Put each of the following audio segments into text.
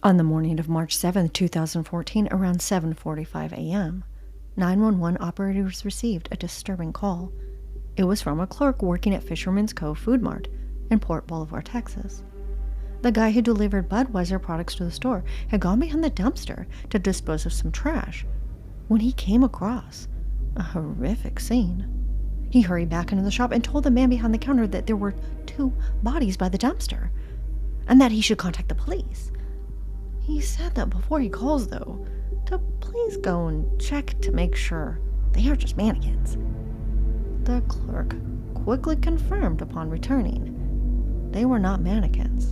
On the morning of March 7, 2014, around 7:45 a.m., 911 operators received a disturbing call. It was from a clerk working at Fisherman's Cove Food Mart in Port Bolivar, Texas. The guy who delivered Budweiser products to the store had gone behind the dumpster to dispose of some trash when he came across a horrific scene. He hurried back into the shop and told the man behind the counter that there were 2 bodies by the dumpster and that he should contact the police. He said that before he calls, though, to please go and check to make sure they are just mannequins. The clerk quickly confirmed upon returning they were not mannequins.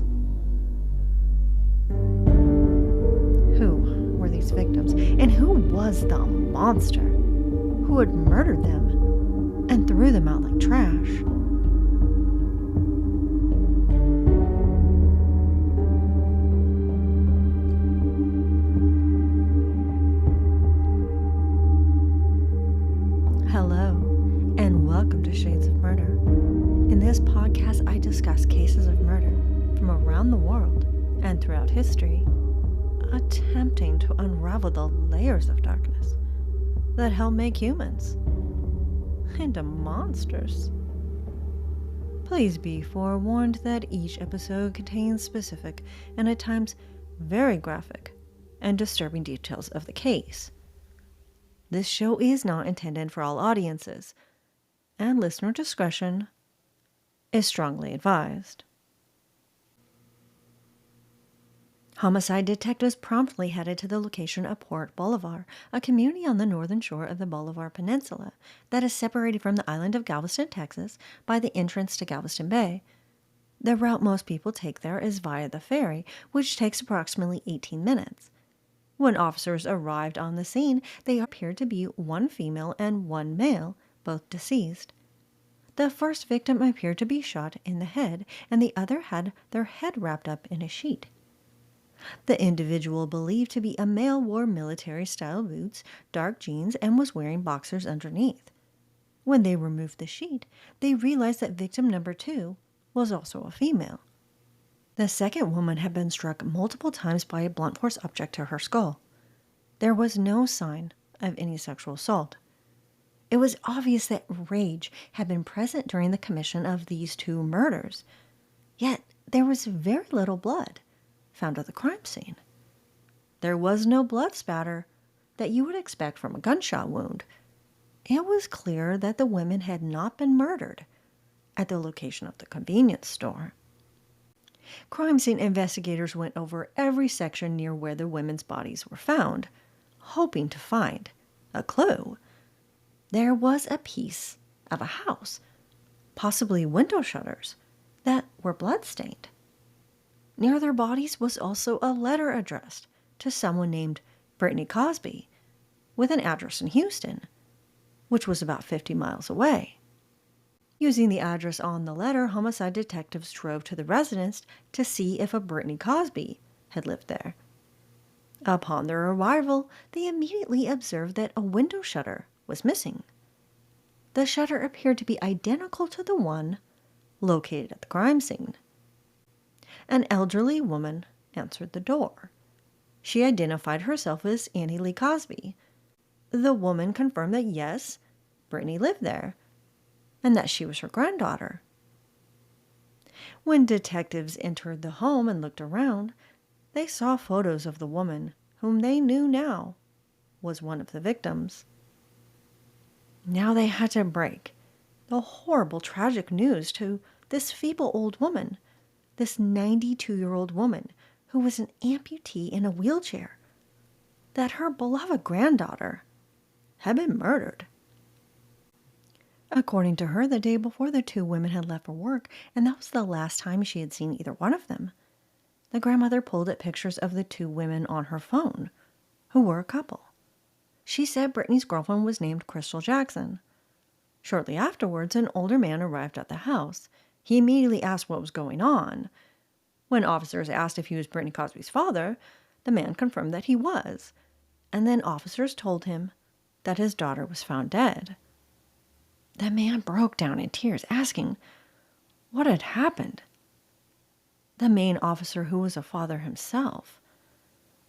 Who were these victims, and who was the monster who had murdered them and threw them out like trash? Hello, and welcome to Shades of Murder. In this podcast, I discuss cases of murder from around the world and throughout history, attempting to unravel the layers of darkness that help make humans into monsters. Please be forewarned that each episode contains specific and at times very graphic and disturbing details of the case. This show is not intended for all audiences, and listener discretion is strongly advised. Homicide detectives promptly headed to the location of Port Bolivar, a community on the northern shore of the Bolivar Peninsula that is separated from the island of Galveston, Texas, by the entrance to Galveston Bay. The route most people take there is via the ferry, which takes approximately 18 minutes. When officers arrived on the scene, they appeared to be 1 female and 1 male, both deceased. The first victim appeared to be shot in the head, and the other had their head wrapped up in a sheet. The individual believed to be a male wore military-style boots, dark jeans, and was wearing boxers underneath. When they removed the sheet, they realized that victim number 2 was also a female. The second woman had been struck multiple times by a blunt force object to her skull. There was no sign of any sexual assault. It was obvious that rage had been present during the commission of these 2 murders, yet there was very little blood found at the crime scene. There was no blood spatter that you would expect from a gunshot wound. It was clear that the women had not been murdered at the location of the convenience store. Crime scene investigators went over every section near where the women's bodies were found, hoping to find a clue. There was a piece of a house, possibly window shutters, that were bloodstained. Near their bodies was also a letter addressed to someone named Brittney Cosby, with an address in Houston, which was about 50 miles away. Using the address on the letter, homicide detectives drove to the residence to see if a Brittney Cosby had lived there. Upon their arrival, they immediately observed that a window shutter was missing. The shutter appeared to be identical to the one located at the crime scene. An elderly woman answered the door. She identified herself as Annie Lee Cosby. The woman confirmed that yes, Brittney lived there, and that she was her granddaughter. When detectives entered the home and looked around, they saw photos of the woman, whom they knew now was one of the victims. Now they had to break the horrible, tragic news to this feeble old woman, this 92-year-old woman who was an amputee in a wheelchair, that her beloved granddaughter had been murdered. According to her, the day before, the 2 women had left for work, and that was the last time she had seen either one of them. The grandmother pulled at pictures of the 2 women on her phone, who were a couple. She said Brittney's girlfriend was named Crystal Jackson. Shortly afterwards, an older man arrived at the house. He immediately asked what was going on. When officers asked if he was Brittney Cosby's father, the man confirmed that he was, and then officers told him that his daughter was found dead. The man broke down in tears, asking what had happened. The main officer, who was a father himself,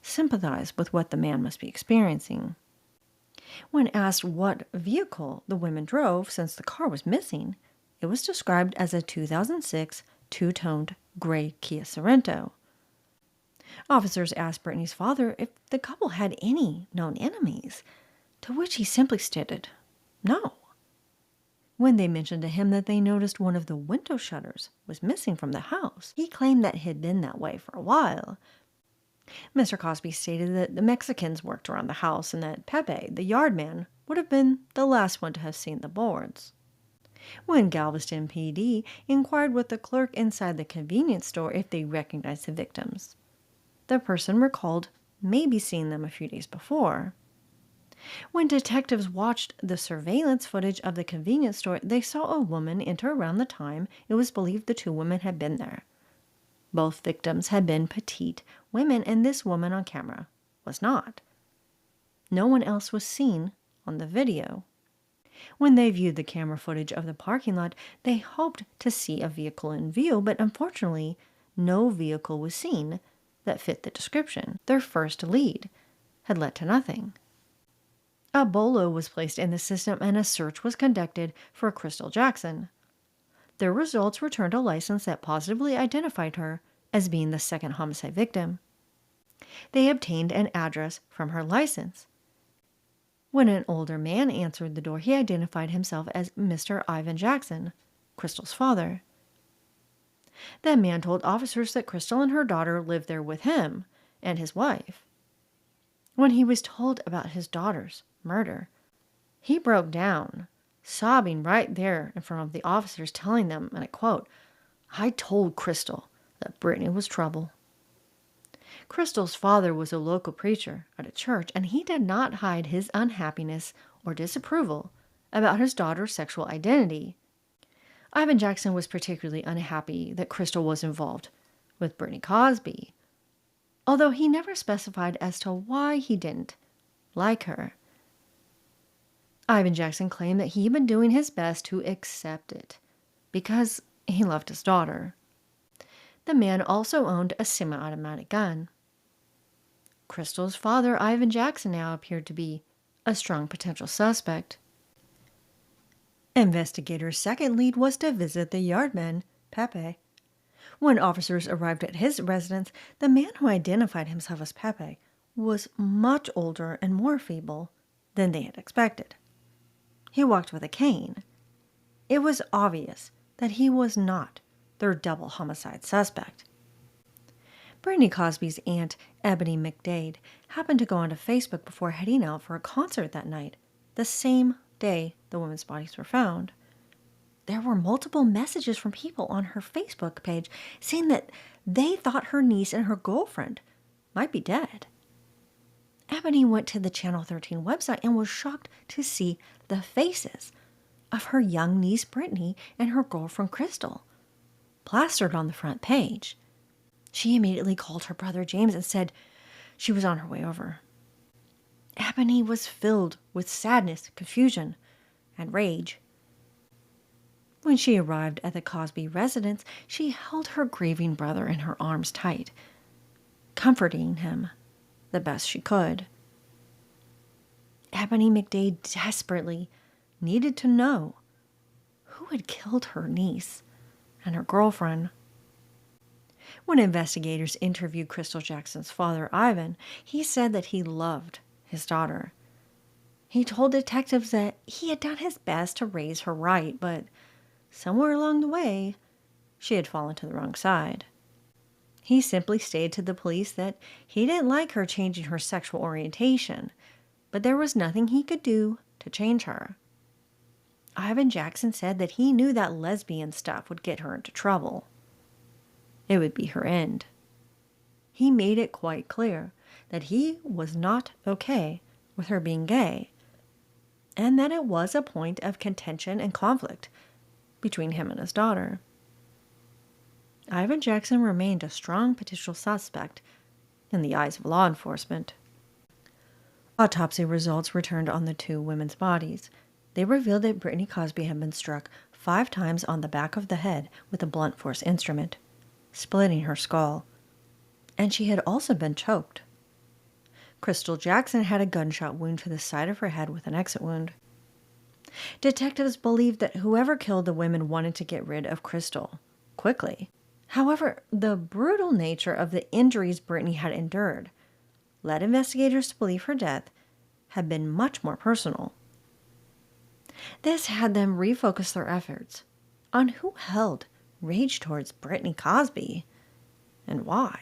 sympathized with what the man must be experiencing. When asked what vehicle the women drove since the car was missing, it was described as a 2006 two-toned gray Kia Sorento. Officers asked Brittney's father if the couple had any known enemies, to which he simply stated, no. When they mentioned to him that they noticed one of the window shutters was missing from the house, he claimed that it had been that way for a while. Mr. Cosby stated that the Mexicans worked around the house and that Pepe, the yard man, would have been the last one to have seen the boards. When Galveston PD inquired with the clerk inside the convenience store if they recognized the victims, the person recalled maybe seeing them a few days before. When detectives watched the surveillance footage of the convenience store, they saw a woman enter around the time it was believed the two women had been there. Both victims had been petite women, and this woman on camera was not. No one else was seen on the video. When they viewed the camera footage of the parking lot, they hoped to see a vehicle in view, but unfortunately, no vehicle was seen that fit the description. Their first lead had led to nothing. A bolo was placed in the system and a search was conducted for Crystal Jackson. Their results returned a license that positively identified her as being the second homicide victim. They obtained an address from her license. When an older man answered the door, he identified himself as Mr. Ivan Jackson, Crystal's father. That man told officers that Crystal and her daughter lived there with him and his wife. When he was told about his daughter's murder, he broke down, sobbing right there in front of the officers, telling them, and I quote, "I told Crystal that Brittney was trouble." Crystal's father was a local preacher at a church, and he did not hide his unhappiness or disapproval about his daughter's sexual identity. Ivan Jackson was particularly unhappy that Crystal was involved with Brittney Cosby, although he never specified as to why he didn't like her. Ivan Jackson claimed that he had been doing his best to accept it because he loved his daughter. The man also owned a semi-automatic gun. Crystal's father, Ivan Jackson, now appeared to be a strong potential suspect. Investigators' second lead was to visit the yardman, Pepe. When officers arrived at his residence, the man who identified himself as Pepe was much older and more feeble than they had expected. He walked with a cane. It was obvious that he was not their double homicide suspect. Brittney Cosby's aunt, Ebony McDade, happened to go onto Facebook before heading out for a concert that night, the same day the women's bodies were found. There were multiple messages from people on her Facebook page saying that they thought her niece and her girlfriend might be dead. Ebony went to the Channel 13 website and was shocked to see the faces of her young niece Brittney and her girlfriend Crystal plastered on the front page. She immediately called her brother James and said she was on her way over. Ebony was filled with sadness, confusion, and rage. When she arrived at the Cosby residence, she held her grieving brother in her arms tight, comforting him the best she could. Ebony McDade desperately needed to know who had killed her niece and her girlfriend. When investigators interviewed Crystal Jackson's father, Ivan, he said that he loved his daughter. He told detectives that he had done his best to raise her right, but somewhere along the way, she had fallen to the wrong side. He simply stated to the police that he didn't like her changing her sexual orientation, but there was nothing he could do to change her. Ivan Jackson said that he knew that lesbian stuff would get her into trouble. It would be her end. He made it quite clear that he was not okay with her being gay, and that it was a point of contention and conflict between him and his daughter. Ivan Jackson remained a strong potential suspect in the eyes of law enforcement. Autopsy results returned on the two women's bodies. They revealed that Brittney Cosby had been struck 5 times on the back of the head with a blunt force instrument, splitting her skull, and she had also been choked. Crystal Jackson had a gunshot wound to the side of her head with an exit wound. Detectives believed that whoever killed the women wanted to get rid of Crystal quickly. However, the brutal nature of the injuries Brittney had endured led investigators to believe her death had been much more personal. This had them refocus their efforts on who held rage towards Brittney Cosby and why.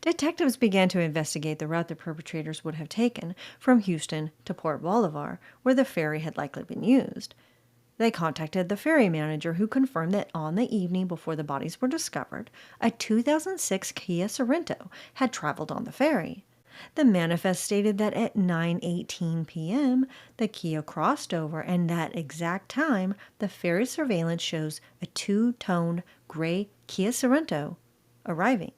Detectives began to investigate the route the perpetrators would have taken from Houston to Port Bolivar, where the ferry had likely been used. They contacted the ferry manager, who confirmed that on the evening before the bodies were discovered, a 2006 Kia Sorento had traveled on the ferry. The manifest stated that at 9:18 p.m., the Kia crossed over, and that exact time, the ferry surveillance shows a two-toned gray Kia Sorento arriving.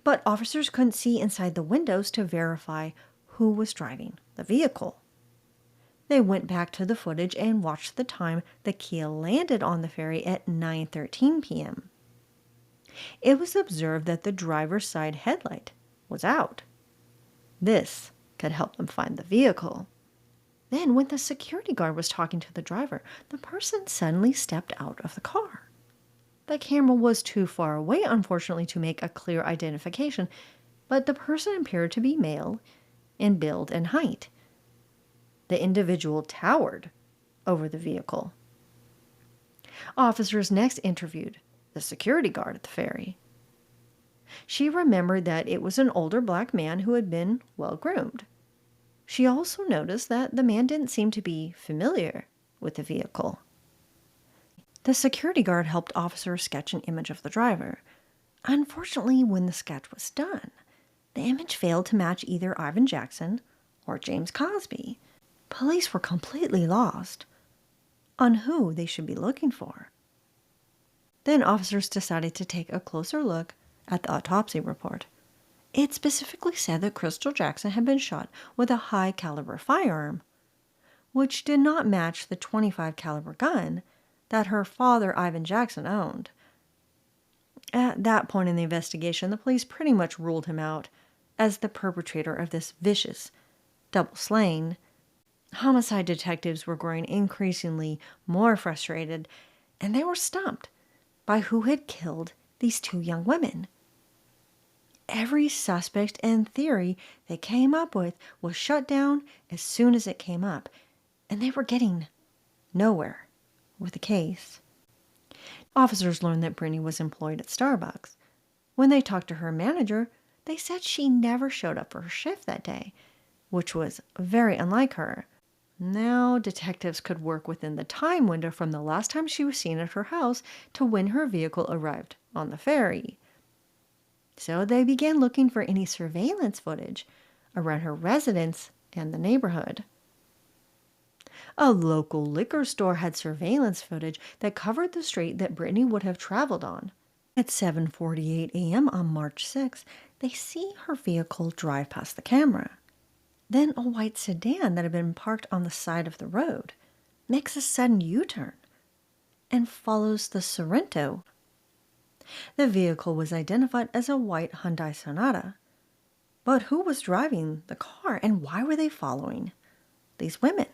But officers couldn't see inside the windows to verify who was driving the vehicle. They went back to the footage and watched the time the Kia landed on the ferry at 9:13 p.m. It was observed that the driver's side headlight was out. This could help them find the vehicle. Then, when the security guard was talking to the driver, the person suddenly stepped out of the car. The camera was too far away, unfortunately, to make a clear identification, but the person appeared to be male in build and height. The individual towered over the vehicle. Officers next interviewed the security guard at the ferry. She remembered that it was an older black man who had been well-groomed. She also noticed that the man didn't seem to be familiar with the vehicle. The security guard helped officers sketch an image of the driver. Unfortunately, when the sketch was done, the image failed to match either Ivan Jackson or James Cosby. Police were completely lost on who they should be looking for. Then officers decided to take a closer look at the autopsy report. It specifically said that Crystal Jackson had been shot with a high-caliber firearm, which did not match the .25 caliber gun that her father, Ivan Jackson, owned. At that point in the investigation, the police pretty much ruled him out as the perpetrator of this vicious double slaying. Homicide detectives were growing increasingly more frustrated, and they were stumped by who had killed these two young women. Every suspect and theory they came up with was shut down as soon as it came up, and they were getting nowhere with the case. Officers learned that Brittney was employed at Starbucks. When they talked to her manager, they said she never showed up for her shift that day, which was very unlike her. Now, detectives could work within the time window from the last time she was seen at her house to when her vehicle arrived on the ferry. So they began looking for any surveillance footage around her residence and the neighborhood. A local liquor store had surveillance footage that covered the street that Brittney would have traveled on. At 7:48 a.m. on March 6, they see her vehicle drive past the camera. Then a white sedan that had been parked on the side of the road makes a sudden U-turn and follows the Sorento. The vehicle was identified as a white Hyundai Sonata. But who was driving the car, and why were they following these women?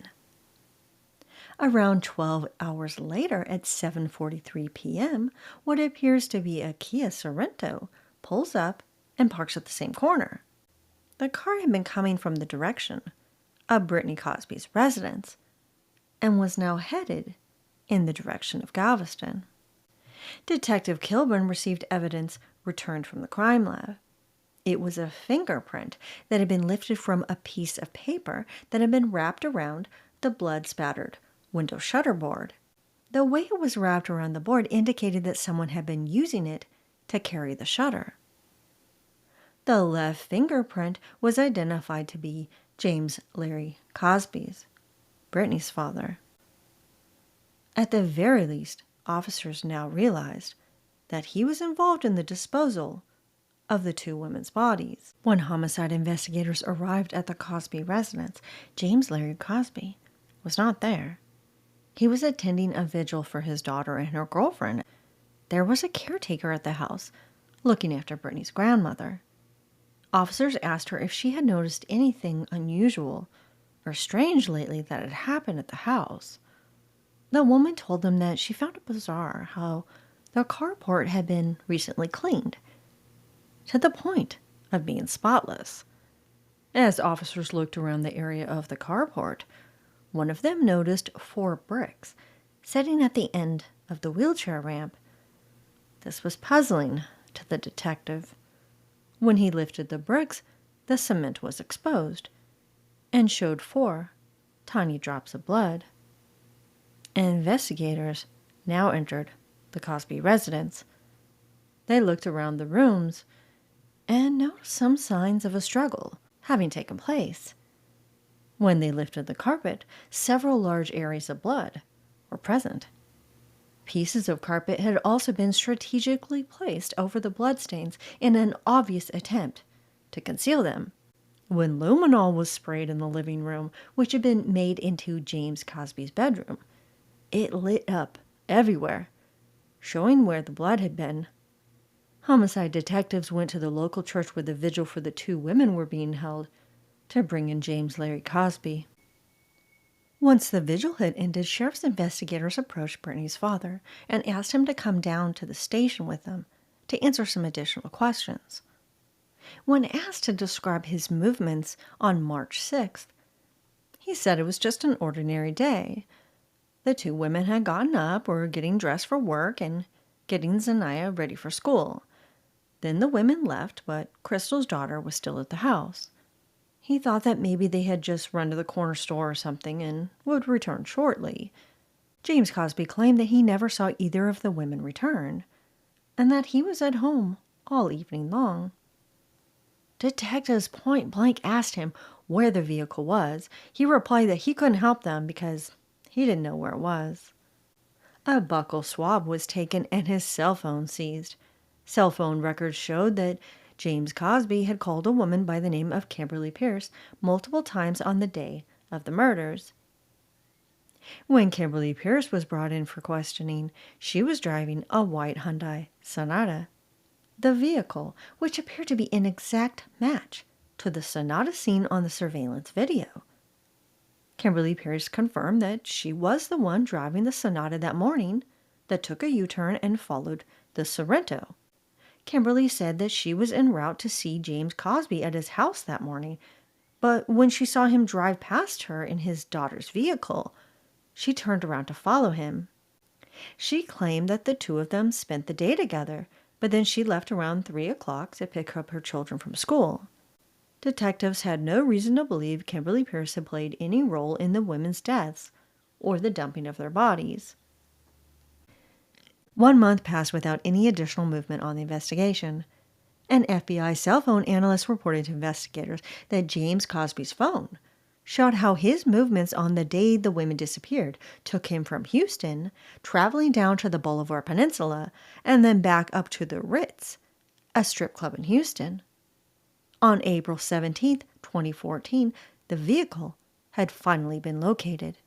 Around 12 hours later, at 7:43 p.m., what appears to be a Kia Sorento pulls up and parks at the same corner. The car had been coming from the direction of Brittney Cosby's residence and was now headed in the direction of Galveston. Detective Kilburn received evidence returned from the crime lab. It was a fingerprint that had been lifted from a piece of paper that had been wrapped around the blood-spattered window shutter board. The way it was wrapped around the board indicated that someone had been using it to carry the shutter. The left fingerprint was identified to be James Larry Cosby's, Brittney's father. At the very least, officers now realized that he was involved in the disposal of the two women's bodies. When homicide investigators arrived at the Cosby residence, James Larry Cosby was not there. He was attending a vigil for his daughter and her girlfriend. There was a caretaker at the house looking after Brittney's grandmother. Officers asked her if she had noticed anything unusual or strange lately that had happened at the house. The woman told them that she found it bizarre how the carport had been recently cleaned, to the point of being spotless. As officers looked around the area of the carport, one of them noticed 4 bricks sitting at the end of the wheelchair ramp. This was puzzling to the detective. When he lifted the bricks, the cement was exposed and showed 4 tiny drops of blood. Investigators now entered the Cosby residence. They looked around the rooms and noticed some signs of a struggle having taken place. When they lifted the carpet, several large areas of blood were present. Pieces of carpet had also been strategically placed over the bloodstains in an obvious attempt to conceal them. When luminol was sprayed in the living room, which had been made into James Cosby's bedroom, it lit up everywhere, showing where the blood had been. Homicide detectives went to the local church where the vigil for the 2 women were being held to bring in James Larry Cosby. Once the vigil had ended, sheriff's investigators approached Brittney's father and asked him to come down to the station with them to answer some additional questions. When asked to describe his movements on March 6th, he said it was just an ordinary day. The 2 women had gotten up, were getting dressed for work, and getting Zanaya ready for school. Then the women left, but Crystal's daughter was still at the house. He thought that maybe they had just run to the corner store or something and would return shortly. James Cosby claimed that he never saw either of the women return, and that he was at home all evening long. Detectives point blank asked him where the vehicle was. He replied that he couldn't help them because he didn't know where it was. A buccal swab was taken and his cell phone seized. Cell phone records showed that James Cosby had called a woman by the name of Kimberly Pierce multiple times on the day of the murders. When Kimberly Pierce was brought in for questioning, she was driving a white Hyundai Sonata, the vehicle which appeared to be an exact match to the Sonata seen on the surveillance video. Kimberly Pierce confirmed that she was the one driving the Sonata that morning that took a U-turn and followed the Sorrento. Kimberly said that she was en route to see James Cosby at his house that morning, but when she saw him drive past her in his daughter's vehicle, she turned around to follow him. She claimed that the 2 of them spent the day together, but then she left around 3 o'clock to pick up her children from school. Detectives had no reason to believe Kimberly Pierce had played any role in the women's deaths or the dumping of their bodies. 1 month passed without any additional movement on the investigation. An FBI cell phone analyst reported to investigators that James Cosby's phone showed how his movements on the day the women disappeared took him from Houston, traveling down to the Bolivar Peninsula, and then back up to the Ritz, a strip club in Houston. On April 17, 2014, the vehicle had finally been located.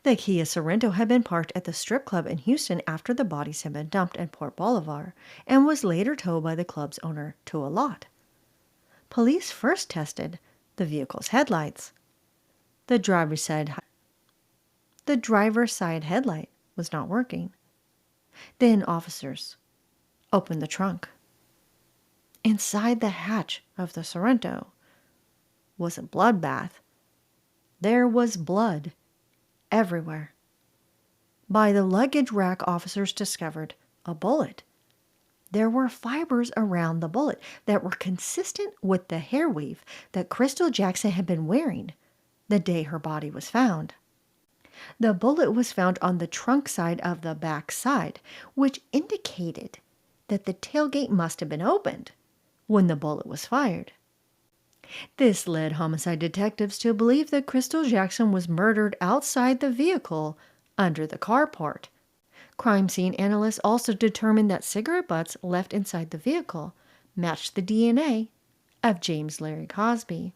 The Kia Sorrento had been parked at the strip club in Houston after the bodies had been dumped at Port Bolivar and was later towed by the club's owner to a lot. Police first tested the vehicle's headlights. The driver's side headlight was not working. Then officers opened the trunk. Inside the hatch of the Sorrento was a bloodbath. There was blood everywhere. By the luggage rack, officers discovered a bullet. There were fibers around the bullet that were consistent with the hair weave that Crystal Jackson had been wearing the day her body was found. The bullet was found on the trunk side of the back side, which indicated that the tailgate must have been opened when the bullet was fired. This led homicide detectives to believe that Crystal Jackson was murdered outside the vehicle under the carport. Crime scene analysts also determined that cigarette butts left inside the vehicle matched the DNA of James Larry Cosby.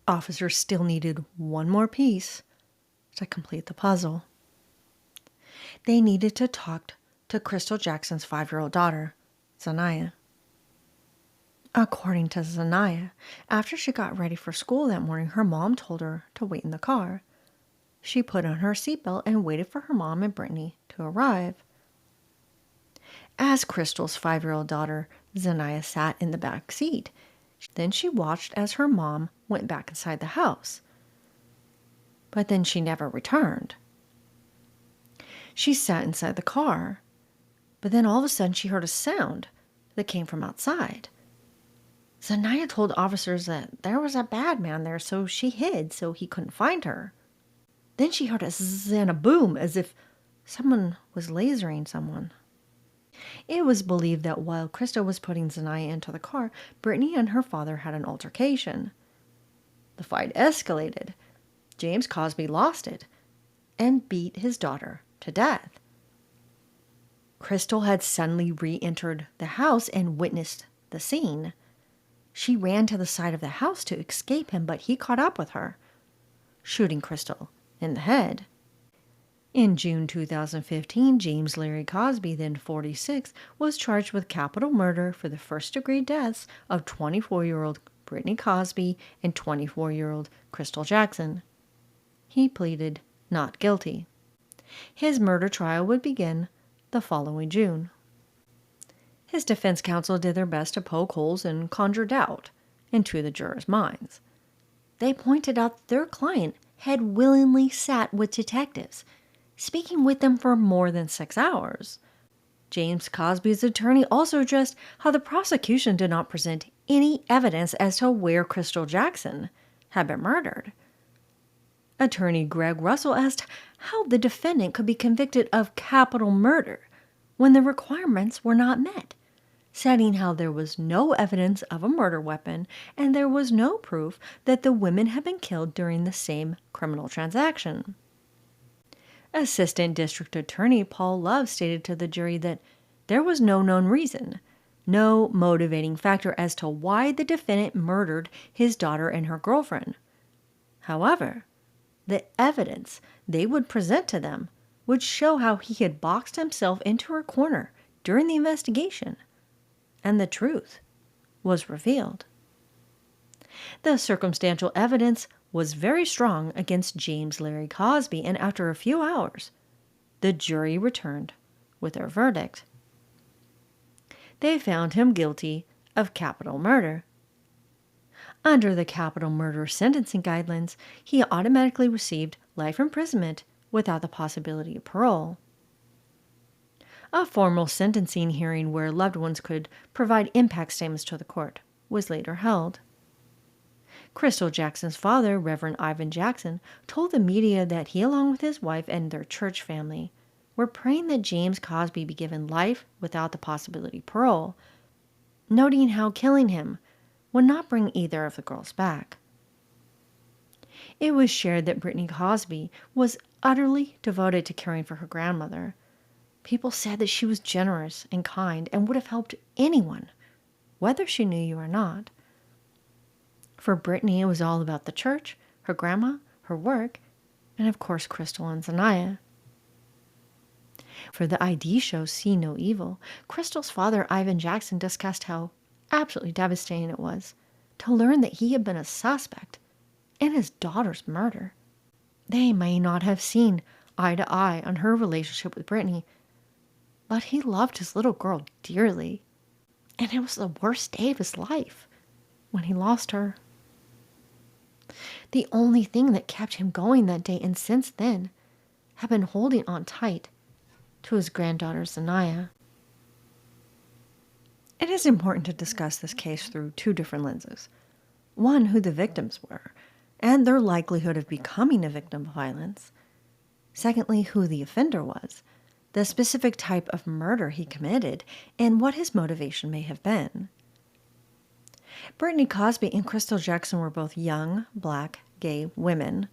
Officers still needed one more piece to complete the puzzle. They needed to talk to Crystal Jackson's 5-year-old daughter, Zanaya. According to Zanaya, after she got ready for school that morning, her mom told her to wait in the car. She put on her seatbelt and waited for her mom and Brittney to arrive. As Crystal's 5-year-old daughter, Zanaya sat in the back seat. Then she watched as her mom went back inside the house. But then she never returned. She sat inside the car, but then all of a sudden she heard a sound that came from outside. Zanaya told officers that there was a bad man there, so she hid so he couldn't find her. Then she heard a zzz and a boom as if someone was lasering someone. It was believed that while Krista was putting Zanaya into the car, Brittney and her father had an altercation. The fight escalated. James Cosby lost it and beat his daughter to death. Crystal had suddenly re-entered the house and witnessed the scene. She ran to the side of the house to escape him, but he caught up with her, shooting Crystal in the head. In June 2015, James Larry Cosby, then 46, was charged with capital murder for the first-degree deaths of 24-year-old Brittney Cosby and 24-year-old Crystal Jackson. He pleaded not guilty. His murder trial would begin the following June. His defense counsel did their best to poke holes and conjure doubt into the jurors' minds. They pointed out that their client had willingly sat with detectives, speaking with them for more than 6 hours. James Cosby's attorney also addressed how the prosecution did not present any evidence as to where Crystal Jackson had been murdered. Attorney Greg Russell asked how the defendant could be convicted of capital murder when the requirements were not met, citing how there was no evidence of a murder weapon and there was no proof that the women had been killed during the same criminal transaction. Assistant District Attorney Paul Love stated to the jury that there was no known reason, no motivating factor as to why the defendant murdered his daughter and her girlfriend. However, the evidence they would present to them would show how he had boxed himself into a corner during the investigation, and the truth was revealed. The circumstantial evidence was very strong against James Larry Cosby, and after a few hours, the jury returned with their verdict. They found him guilty of capital murder. Under the capital murder sentencing guidelines, he automatically received life imprisonment without the possibility of parole. A formal sentencing hearing where loved ones could provide impact statements to the court was later held. Crystal Jackson's father, Reverend Ivan Jackson, told the media that he, along with his wife and their church family, were praying that James Cosby be given life without the possibility of parole, noting how killing him would not bring either of the girls back. It was shared that Brittney Cosby was utterly devoted to caring for her grandmother. People said that she was generous and kind and would have helped anyone, whether she knew you or not. For Brittney, it was all about the church, her grandma, her work, and of course Crystal and Zanaya. For the ID show See No Evil, Crystal's father, Ivan Jackson, discussed how absolutely devastating it was to learn that he had been a suspect in his daughter's murder. They may not have seen eye to eye on her relationship with Brittney, but he loved his little girl dearly, and it was the worst day of his life when he lost her. The only thing that kept him going that day, and since then, had been holding on tight to his granddaughter Zanaya. It is important to discuss this case through two different lenses. One, who the victims were, and their likelihood of becoming a victim of violence. Secondly, who the offender was, the specific type of murder he committed, and what his motivation may have been. Brittney Cosby and Crystal Jackson were both young, black, gay women.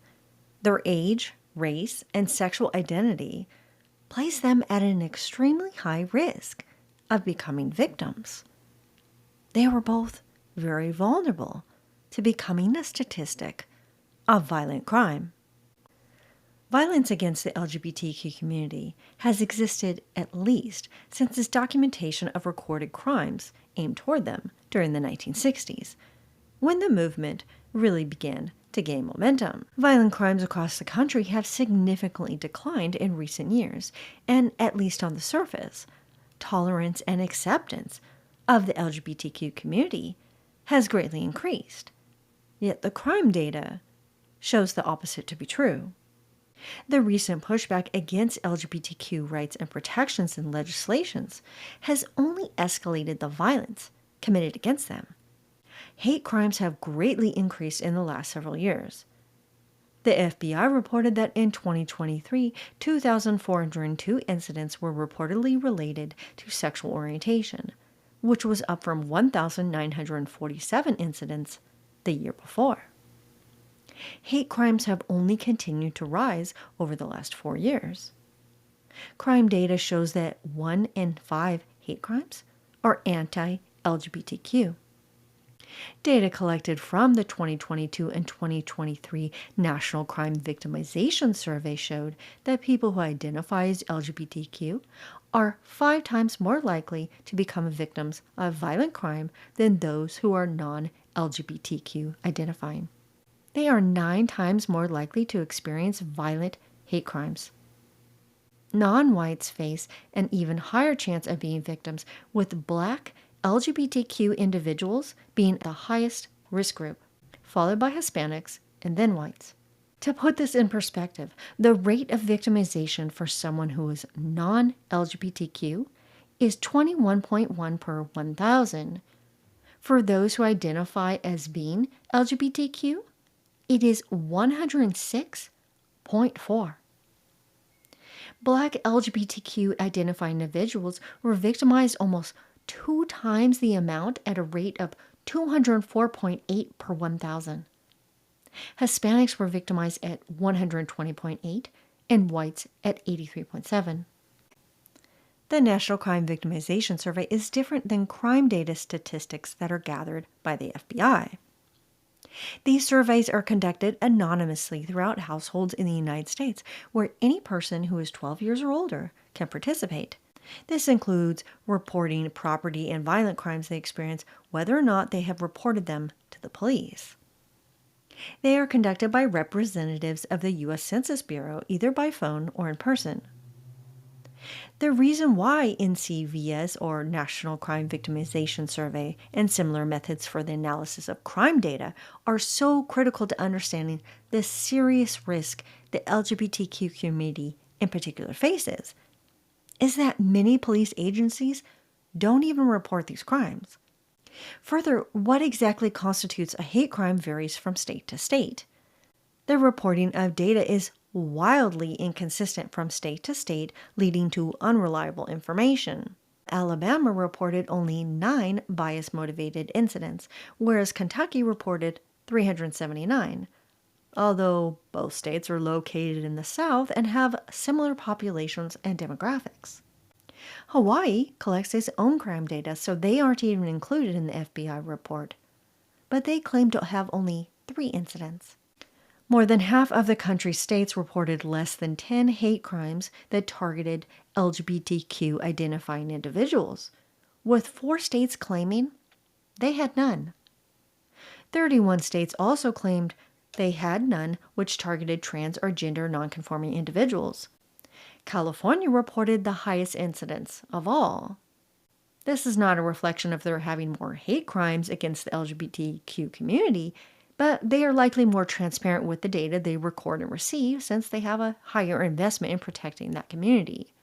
Their age, race, and sexual identity placed them at an extremely high risk of becoming victims. They were both very vulnerable to becoming a statistic of violent crime. Violence against the LGBTQ community has existed at least since its documentation of recorded crimes aimed toward them during the 1960s, when the movement really began to gain momentum. Violent crimes across the country have significantly declined in recent years, and at least on the surface, tolerance and acceptance of the LGBTQ community has greatly increased. Yet the crime data shows the opposite to be true. The recent pushback against LGBTQ rights and protections in legislations has only escalated the violence committed against them. Hate crimes have greatly increased in the last several years. The FBI reported that in 2023, 2,402 incidents were reportedly related to sexual orientation, which was up from 1,947 incidents the year before. Hate crimes have only continued to rise over the last 4 years. Crime data shows that 1 in 5 hate crimes are anti-LGBTQ. Data collected from the 2022 and 2023 National Crime Victimization Survey showed that people who identify as LGBTQ are 5 times more likely to become victims of violent crime than those who are non-LGBTQ identifying. They are 9 times more likely to experience violent hate crimes. Non-whites face an even higher chance of being victims, with Black LGBTQ individuals being the highest risk group, followed by Hispanics and then whites. To put this in perspective, the rate of victimization for someone who is non-LGBTQ is 21.1 per 1,000. For those who identify as being LGBTQ, it is 106.4. Black LGBTQ identifying individuals were victimized almost 2 times the amount at a rate of 204.8 per 1,000. Hispanics were victimized at 120.8 and whites at 83.7. The National Crime Victimization Survey is different than crime data statistics that are gathered by the FBI. These surveys are conducted anonymously throughout households in the United States, where any person who is 12 years or older can participate. This includes reporting property and violent crimes they experience, whether or not they have reported them to the police. They are conducted by representatives of the U.S. Census Bureau, either by phone or in person. The reason why NCVS, or National Crime Victimization Survey, and similar methods for the analysis of crime data are so critical to understanding the serious risk the LGBTQ community in particular faces is that many police agencies don't even report these crimes. Further, what exactly constitutes a hate crime varies from state to state. The reporting of data is wildly inconsistent from state to state, leading to unreliable information. Alabama reported only 9 bias-motivated incidents, whereas Kentucky reported 379, although both states are located in the South and have similar populations and demographics. Hawaii collects its own crime data, so they aren't even included in the FBI report, but they claim to have only 3 incidents. More than half of the country's states reported less than 10 hate crimes that targeted LGBTQ identifying individuals, with 4 states claiming they had none. 31 states also claimed they had none which targeted trans or gender nonconforming individuals. California reported the highest incidence of all. This is not a reflection of their having more hate crimes against the LGBTQ community, but they are likely more transparent with the data they record and receive since they have a higher investment in protecting that community.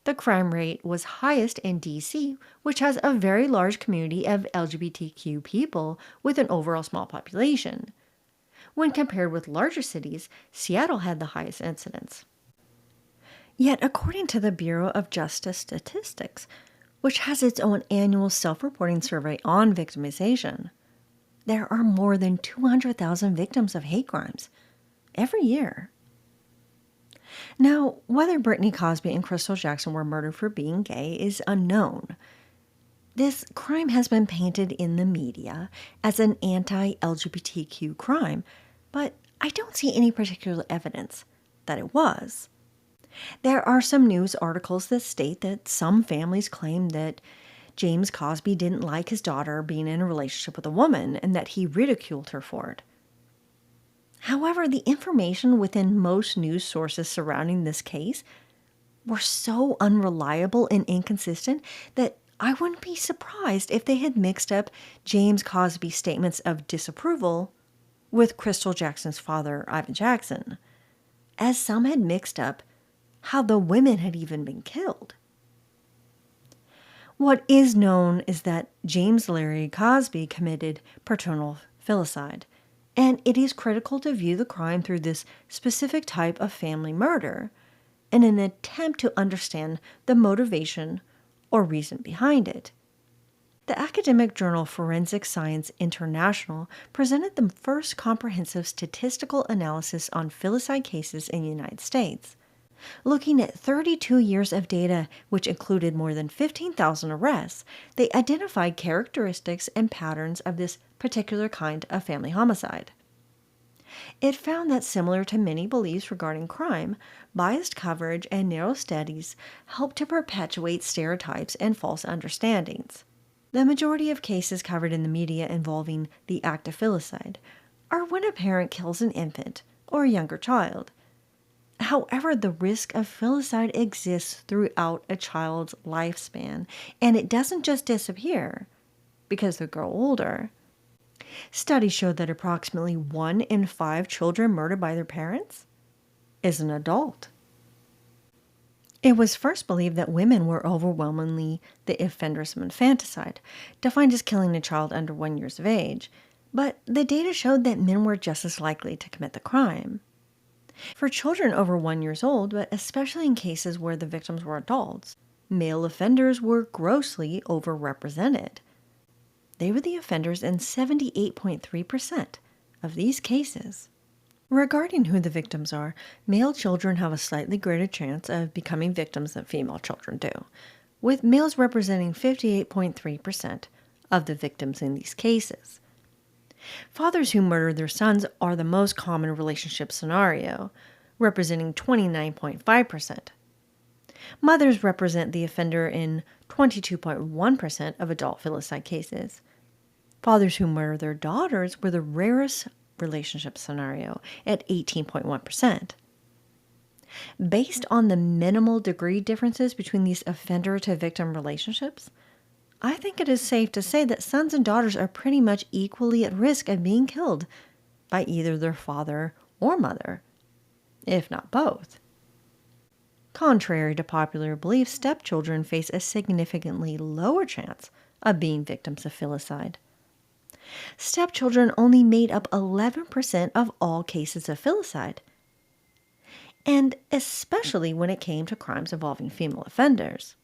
The crime rate was highest in D.C., which has a very large community of LGBTQ people with an overall small population. When compared with larger cities, Seattle had the highest incidence. Yet, according to the Bureau of Justice Statistics, which has its own annual self-reporting survey on victimization, there are more than 200,000 victims of hate crimes every year. Now, whether Brittney, Cosby, and Crystal Jackson were murdered for being gay is unknown. This crime has been painted in the media as an anti-LGBTQ crime, but I don't see any particular evidence that it was. There are some news articles that state that some families claim that James Cosby didn't like his daughter being in a relationship with a woman and that he ridiculed her for it. However, the information within most news sources surrounding this case were so unreliable and inconsistent that I wouldn't be surprised if they had mixed up James Cosby's statements of disapproval with Crystal Jackson's father, Ivan Jackson, as some had mixed up how the women had even been killed. What is known is that James Larry Cosby committed paternal filicide, and it is critical to view the crime through this specific type of family murder in an attempt to understand the motivation or reason behind it. The academic journal Forensic Science International presented the first comprehensive statistical analysis on filicide cases in the United States, looking at 32 years of data, which included more than 15,000 arrests. They identified characteristics and patterns of this particular kind of family homicide. It found that, similar to many beliefs regarding crime, biased coverage and narrow studies help to perpetuate stereotypes and false understandings. The majority of cases covered in the media involving the act of filicide are when a parent kills an infant or a younger child. However, the risk of filicide exists throughout a child's lifespan, and it doesn't just disappear because they grow older. Studies show that approximately 1 in 5 children murdered by their parents is an adult. It was first believed that women were overwhelmingly the offenders of infanticide, defined as killing a child under 1 year of age, but the data showed that men were just as likely to commit the crime. For children over 1 year old, but especially in cases where the victims were adults, male offenders were grossly overrepresented. They were the offenders in 78.3% of these cases. Regarding who the victims are, male children have a slightly greater chance of becoming victims than female children do, with males representing 58.3% of the victims in these cases. Fathers who murder their sons are the most common relationship scenario, representing 29.5%. Mothers represent the offender in 22.1% of adult filicide cases. Fathers who murder their daughters were the rarest relationship scenario at 18.1%. Based on the minimal degree differences between these offender-to-victim relationships, I think it is safe to say that sons and daughters are pretty much equally at risk of being killed by either their father or mother, if not both. Contrary to popular belief, stepchildren face a significantly lower chance of being victims of filicide. Stepchildren only made up 11% of all cases of filicide, and especially when it came to crimes involving female offenders.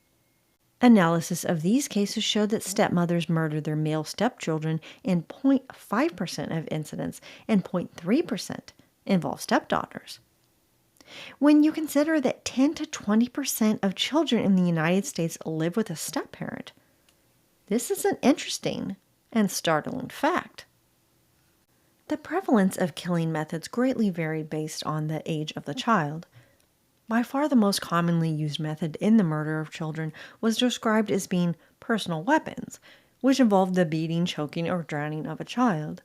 Analysis of these cases showed that stepmothers murdered their male stepchildren in 0.5% of incidents, and 0.3% involved stepdaughters. When you consider that 10 to 20% of children in the United States live with a step-parent, this is an interesting and startling fact. The prevalence of killing methods greatly varied based on the age of the child. By far the most commonly used method in the murder of children was described as being personal weapons, which involved the beating, choking, or drowning of a child.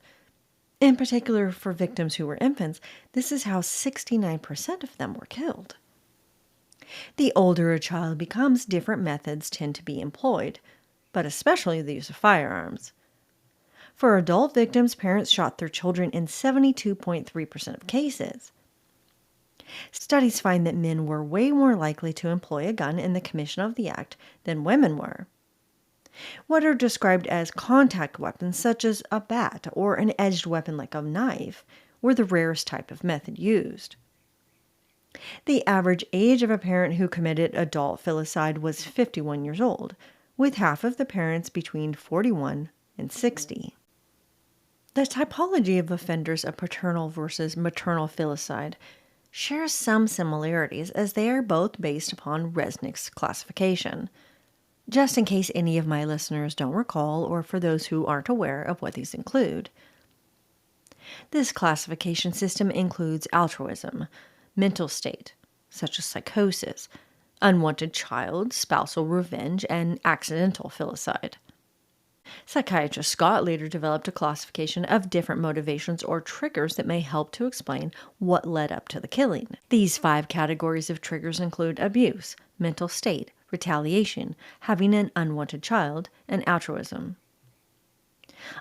In particular, for victims who were infants, this is how 69% of them were killed. The older a child becomes, different methods tend to be employed, but especially the use of firearms. For adult victims, parents shot their children in 72.3% of cases. Studies find that men were way more likely to employ a gun in the commission of the act than women were. What are described as contact weapons, such as a bat or an edged weapon like a knife, were the rarest type of method used. The average age of a parent who committed adult filicide was 51 years old, with half of the parents between 41 and 60. The typology of offenders of paternal versus maternal filicide shares some similarities, as they are both based upon Resnick's classification. Just in case any of my listeners don't recall, or for those who aren't aware of what these include. This classification system includes altruism, mental state, such as psychosis, unwanted child, spousal revenge, and accidental filicide. Psychiatrist Scott later developed a classification of different motivations or triggers that may help to explain what led up to the killing. These 5 categories of triggers include abuse, mental state, retaliation, having an unwanted child, and altruism.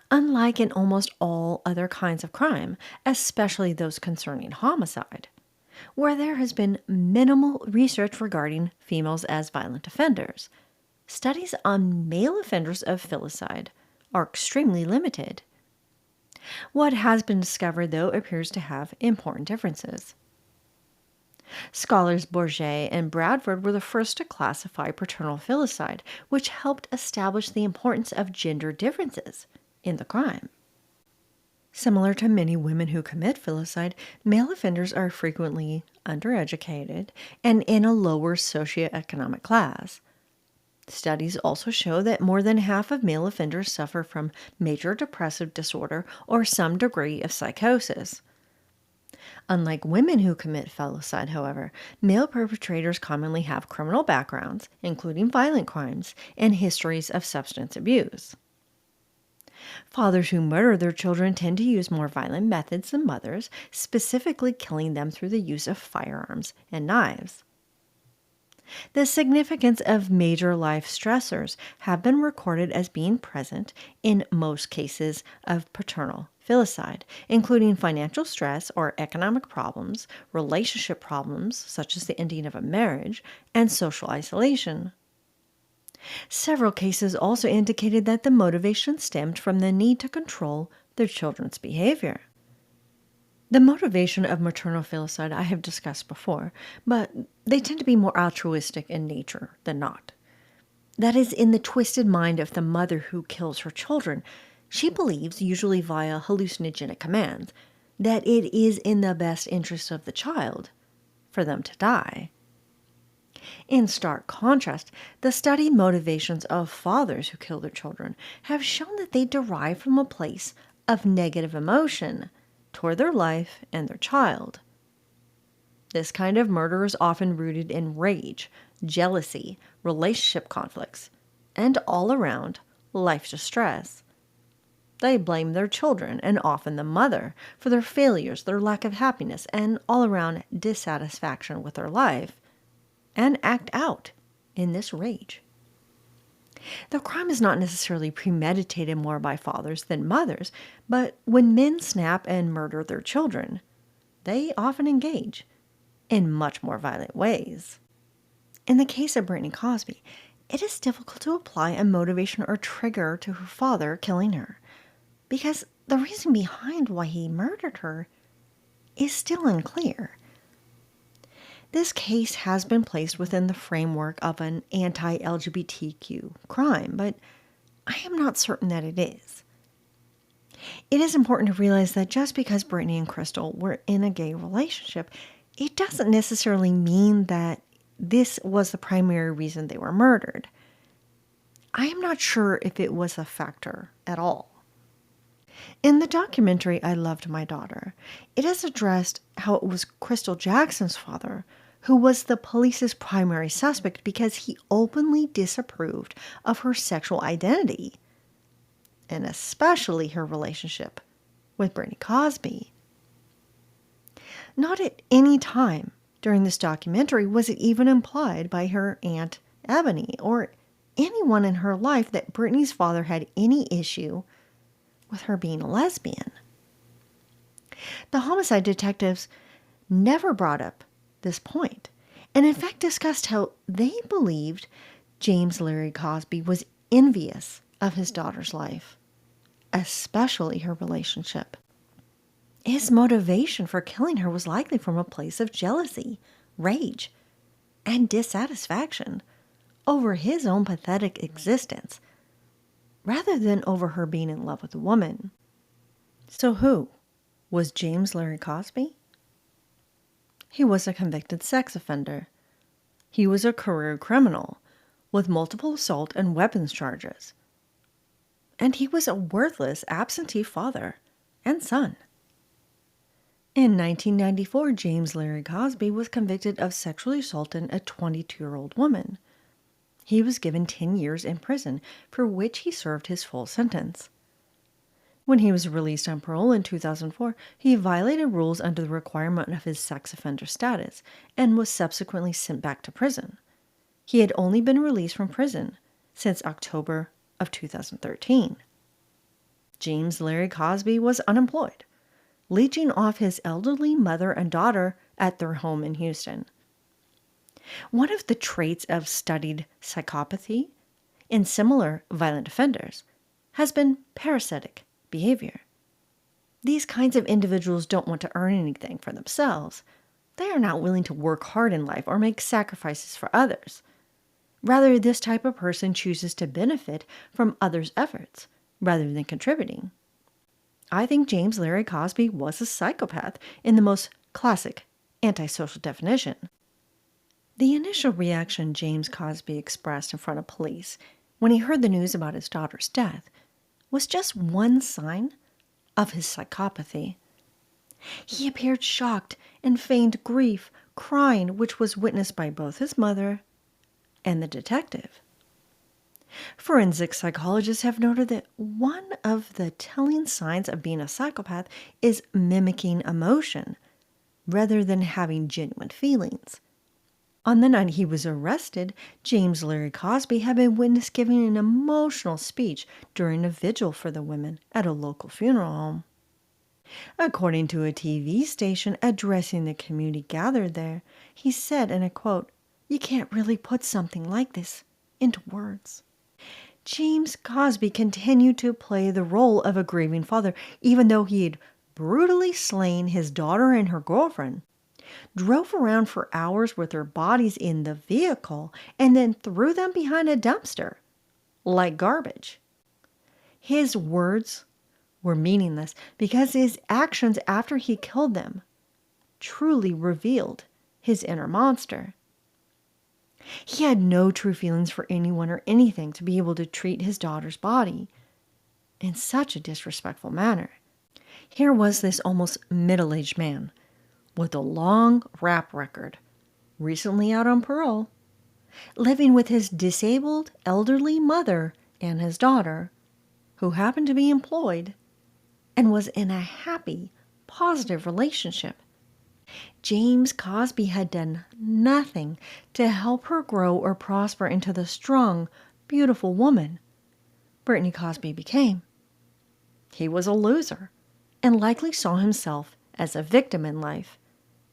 Unlike in almost all other kinds of crime, especially those concerning homicide, where there has been minimal research regarding females as violent offenders, studies on male offenders of filicide are extremely limited. What has been discovered, though, appears to have important differences. Scholars Bourget and Bradford were the first to classify paternal filicide, which helped establish the importance of gender differences in the crime. Similar to many women who commit filicide, male offenders are frequently undereducated and in a lower socioeconomic class. Studies also show that more than half of male offenders suffer from major depressive disorder or some degree of psychosis. Unlike women who commit filicide, however, male perpetrators commonly have criminal backgrounds, including violent crimes, and histories of substance abuse. Fathers who murder their children tend to use more violent methods than mothers, specifically killing them through the use of firearms and knives. The significance of major life stressors have been recorded as being present in most cases of paternal filicide, including financial stress or economic problems, relationship problems such as the ending of a marriage, and social isolation. Several cases also indicated that the motivation stemmed from the need to control their children's behavior. The motivation of maternal filicide I have discussed before, but they tend to be more altruistic in nature than not. That is, in the twisted mind of the mother who kills her children, she believes, usually via hallucinogenic commands, that it is in the best interest of the child for them to die. In stark contrast, the studied motivations of fathers who kill their children have shown that they derive from a place of negative emotion toward their life and their child. This kind of murder is often rooted in rage, jealousy, relationship conflicts, and all around life distress. They blame their children, and often the mother, for their failures, their lack of happiness, and all around dissatisfaction with their life, and act out in this rage. The crime is not necessarily premeditated more by fathers than mothers, but when men snap and murder their children, they often engage in much more violent ways. In the case of Brittney Cosby, it is difficult to apply a motivation or trigger to her father killing her, because the reason behind why he murdered her is still unclear. This case has been placed within the framework of an anti-LGBTQ crime, but I am not certain that it is. It is important to realize that just because Brittney and Crystal were in a gay relationship, it doesn't necessarily mean that this was the primary reason they were murdered. I am not sure if it was a factor at all. In the documentary I Loved My Daughter, it is addressed how it was Crystal Jackson's father who was the police's primary suspect because he openly disapproved of her sexual identity, and especially her relationship with Brittney Cosby. Not at any time during this documentary was it even implied by her Aunt Ebony or anyone in her life that Brittney's father had any issue with her being a lesbian. The homicide detectives never brought up this point, and in fact discussed how they believed James Larry Cosby was envious of his daughter's life, especially her relationship. His motivation for killing her was likely from a place of jealousy, rage, and dissatisfaction over his own pathetic existence, rather than over her being in love with a woman. So who was James Larry Cosby? He was a convicted sex offender. He was a career criminal with multiple assault and weapons charges. And he was a worthless absentee father and son. In 1994, James Larry Cosby was convicted of sexually assaulting a 22-year-old woman. He was given 10 years in prison, for which he served his full sentence. When he was released on parole in 2004, he violated rules under the requirement of his sex offender status and was subsequently sent back to prison. He had only been released from prison since October of 2013. James Larry Cosby was unemployed, leeching off his elderly mother and daughter at their home in Houston. One of the traits of studied psychopathy in similar violent offenders has been parasitic behavior. These kinds of individuals don't want to earn anything for themselves. They are not willing to work hard in life or make sacrifices for others. Rather, this type of person chooses to benefit from others' efforts rather than contributing. I think James Larry Cosby was a psychopath in the most classic antisocial definition. The initial reaction James Cosby expressed in front of police when he heard the news about his daughter's death was just one sign of his psychopathy. He appeared shocked and feigned grief, crying, which was witnessed by both his mother and the detective. Forensic psychologists have noted that one of the telling signs of being a psychopath is mimicking emotion rather than having genuine feelings. On the night he was arrested, James Larry Cosby had been witnessed giving an emotional speech during a vigil for the women at a local funeral home. According to a TV station addressing the community gathered there, he said, and I quote, "You can't really put something like this into words." James Cosby continued to play the role of a grieving father, even though he had brutally slain his daughter and her girlfriend, drove around for hours with their bodies in the vehicle, and then threw them behind a dumpster like garbage. His words were meaningless because his actions after he killed them truly revealed his inner monster. He had no true feelings for anyone or anything to be able to treat his daughter's body in such a disrespectful manner. Here was this almost middle-aged man with a long rap record, recently out on parole, living with his disabled elderly mother and his daughter, who happened to be employed and was in a happy, positive relationship. James Cosby had done nothing to help her grow or prosper into the strong, beautiful woman Brittney Cosby became. He was a loser and likely saw himself as a victim in life,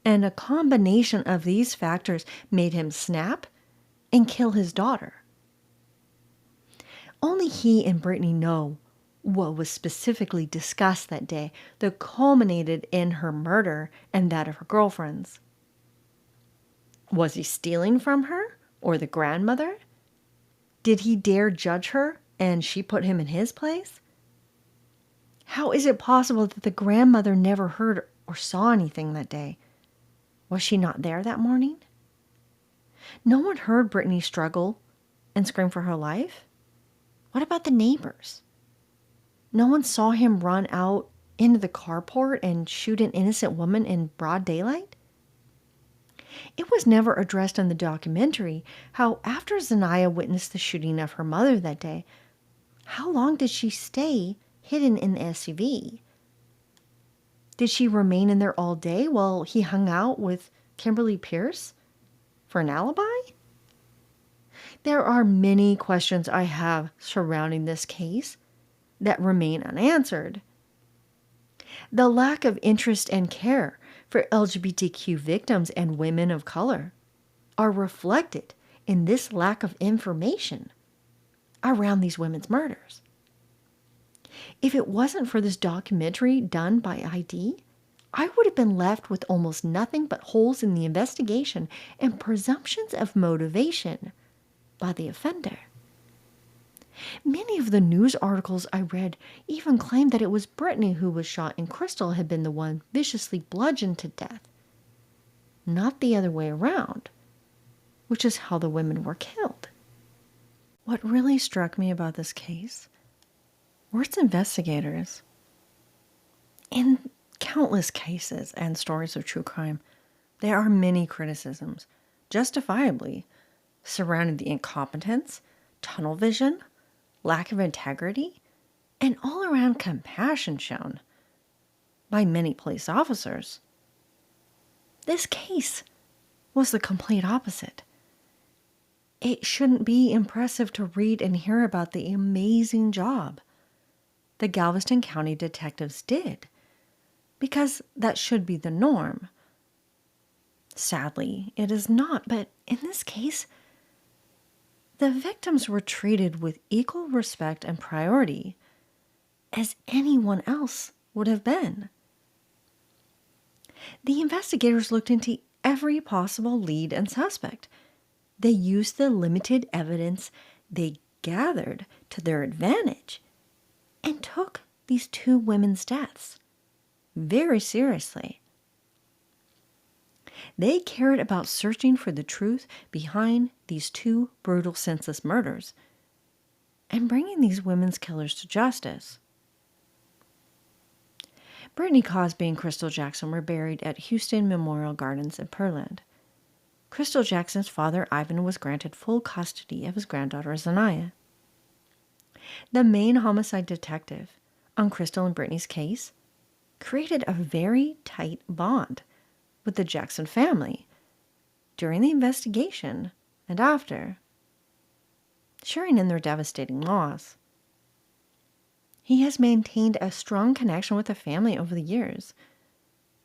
and a combination of these factors made him snap and kill his daughter. Only he and Brittney know what was specifically discussed that day that culminated in her murder and that of her girlfriend's. Was he stealing from her or the grandmother? Did he dare judge her and she put him in his place? How is it possible that the grandmother never heard or saw anything that day? Was she not there that morning? No one heard Brittney struggle and scream for her life? What about the neighbors? No one saw him run out into the carport and shoot an innocent woman in broad daylight? It was never addressed in the documentary how after Zanaya witnessed the shooting of her mother that day, how long did she stay hidden in the SUV? Did she remain in there all day while he hung out with Kimberly Pierce for an alibi? There are many questions I have surrounding this case that remain unanswered. The lack of interest and care for LGBTQ victims and women of color are reflected in this lack of information around these women's murders. If it wasn't for this documentary done by ID, I would have been left with almost nothing but holes in the investigation and presumptions of motivation by the offender. Many of the news articles I read even claimed that it was Brittney who was shot and Crystal had been the one viciously bludgeoned to death, not the other way around, which is how the women were killed. What really struck me about this case were its investigators. In countless cases and stories of true crime, there are many criticisms, justifiably, surrounding the incompetence, tunnel vision, lack of integrity, and all-around compassion shown by many police officers. This case was the complete opposite. It shouldn't be impressive to read and hear about the amazing job the Galveston County detectives did, because that should be the norm. Sadly, it is not, but in this case, the victims were treated with equal respect and priority as anyone else would have been. The investigators looked into every possible lead and suspect. They used the limited evidence they gathered to their advantage and took these two women's deaths very seriously. They cared about searching for the truth behind these two brutal, senseless murders and bringing these women's killers to justice. Brittney, Cosby, and Crystal Jackson were buried at Houston Memorial Gardens in Pearland. Crystal Jackson's father, Ivan, was granted full custody of his granddaughter, Zanaya. The main homicide detective on Crystal and Brittney's case created a very tight bond with the Jackson family during the investigation and after, sharing in their devastating loss. He has maintained a strong connection with the family over the years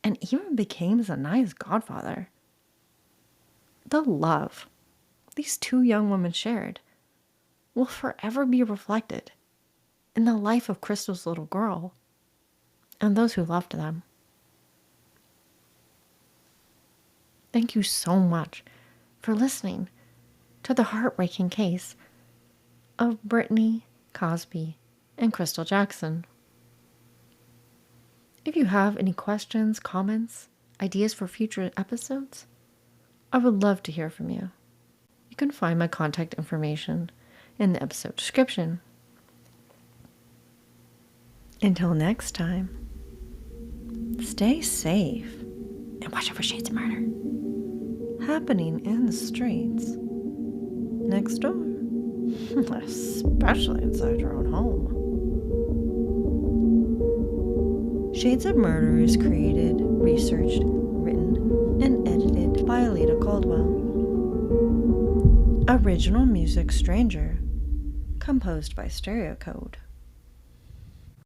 and even became Zanaya's godfather. The love these two young women shared will forever be reflected in the life of Crystal's little girl and those who loved them. Thank you so much for listening to the heartbreaking case of Brittney, Cosby, and Crystal Jackson. If you have any questions, comments, ideas for future episodes, I would love to hear from you. You can find my contact information in the episode description. Until next time, stay safe and watch out for shades of murder happening in the streets next door, especially inside your own home. Shades of Murder is created, researched, written, and edited by Alita Caldwell. Original music Stranger, composed by Stereo Code.